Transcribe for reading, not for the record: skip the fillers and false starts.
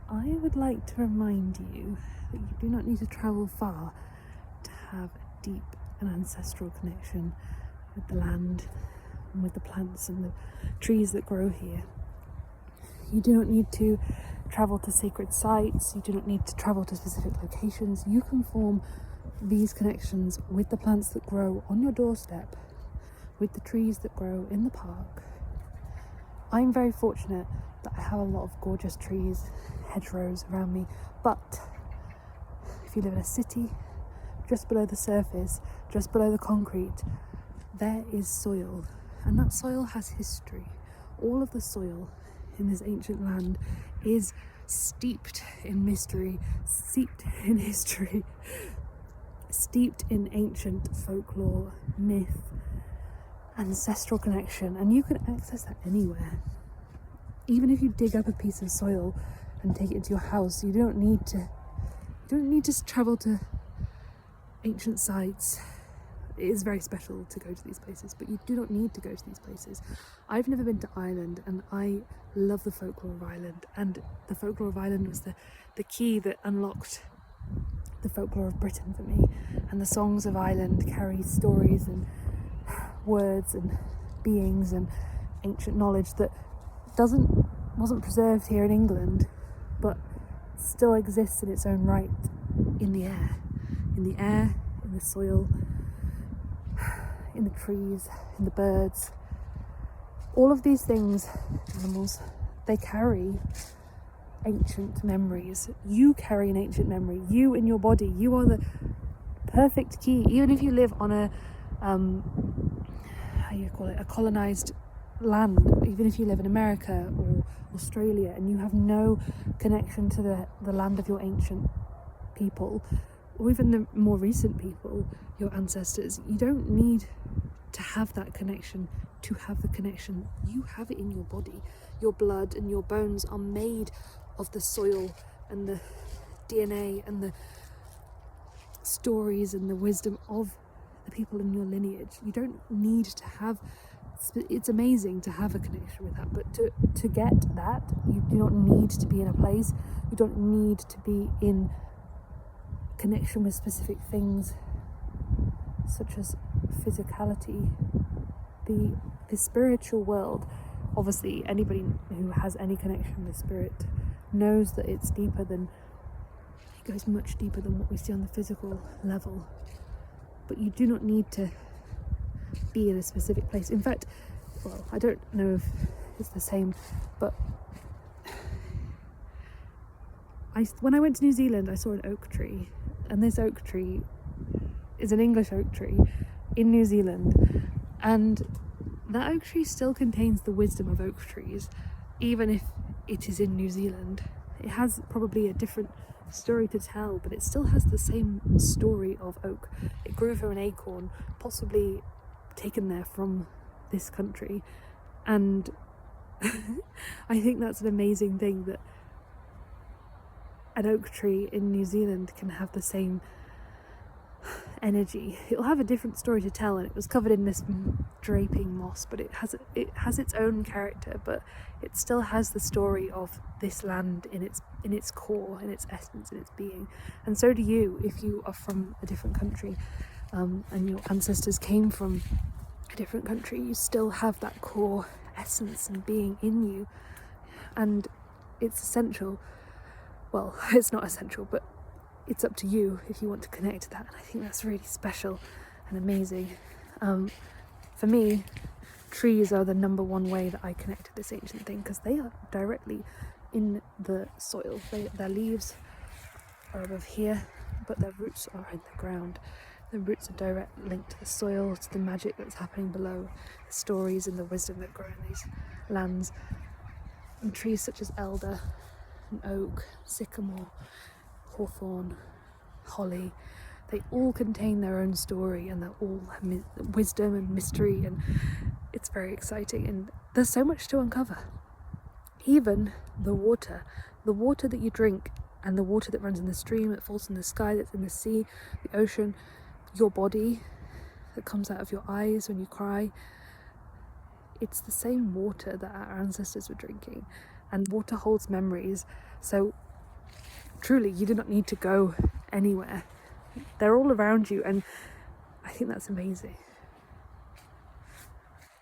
I would like to remind you that you do not need to travel far to have a deep and ancestral connection with the land and with the plants and the trees that grow here. You do not need to travel to sacred sites, you do not need to travel to specific locations. You can form these connections with the plants that grow on your doorstep, with the trees that grow in the park. I'm very fortunate that I have a lot of gorgeous trees, hedgerows around me, but if you live in a city, just below the surface, just below the concrete, there is soil, and that soil has history. All of the soil in this ancient land is steeped in mystery, steeped in history, steeped in ancient folklore, myth, ancestral connection, and you can access that anywhere. Even if you dig up a piece of soil and take it into your house, you don't need to travel to ancient sites. It is very special to go to these places, but you do not need to go to these places. I've never been to Ireland, and I love the folklore of Ireland, and the folklore of Ireland was the key that unlocked the folklore of Britain for me. And the songs of Ireland carry stories and words and beings and ancient knowledge that wasn't preserved here in England, but still exists in its own right in the air, in the soil, in the trees, in the birds. All of these things, animals, they carry ancient memories. You carry an ancient memory. You in your body, you are the perfect key. Even if you live on a a colonized land, even if you live in America or Australia and you have no connection to the land of your ancient people, or even the more recent people, your ancestors, you don't need to have that connection to have the connection. You have it in your body. Your blood and your bones are made of the soil and the DNA and the stories and the wisdom of the people in your lineage. You don't need to have, it's amazing to have a connection with that, but to get that, you do not need to be in a place. You don't need to be in connection with specific things such as physicality. The spiritual world, obviously anybody who has any connection with spirit knows that it goes much deeper than what we see on the physical level. But you do not need to be in a specific place. In fact, well, I don't know if it's the same, but when I went to New Zealand, I saw an oak tree, and this oak tree is an English oak tree in New Zealand, and that oak tree still contains the wisdom of oak trees, even if it is in New Zealand. It has probably a different story to tell, but it still has the same story of oak. It grew from an acorn, possibly taken there from this country, and I think that's an amazing thing, that an oak tree in New Zealand can have the same energy. It'll have a different story to tell, and it was covered in this draping moss, but it has its own character, but it still has the story of this land in its core, in its essence, in its being. And so do you, if you are from a different country, and your ancestors came from a different country. You still have that core essence and being in you, and it's essential. Well, it's not essential, but it's up to you if you want to connect to that, and I think that's really special and amazing. For me, trees are the number one way that I connect to this ancient thing, because they are directly in the soil. Their leaves are above here, but their roots are in the ground. The roots are direct linked to the soil, to the magic that's happening below, the stories and the wisdom that grow in these lands. And trees such as elder and oak, sycamore, hawthorn, holly, they all contain their own story, and they all have wisdom and mystery, and it's very exciting, and there's so much to uncover. Even the water that you drink, and the water that runs in the stream, that falls in the sky, that's in the sea, the ocean, your body that comes out of your eyes when you cry, it's the same water that our ancestors were drinking. And water holds memories, so truly, you do not need to go anywhere. They're all around you, and I think that's amazing.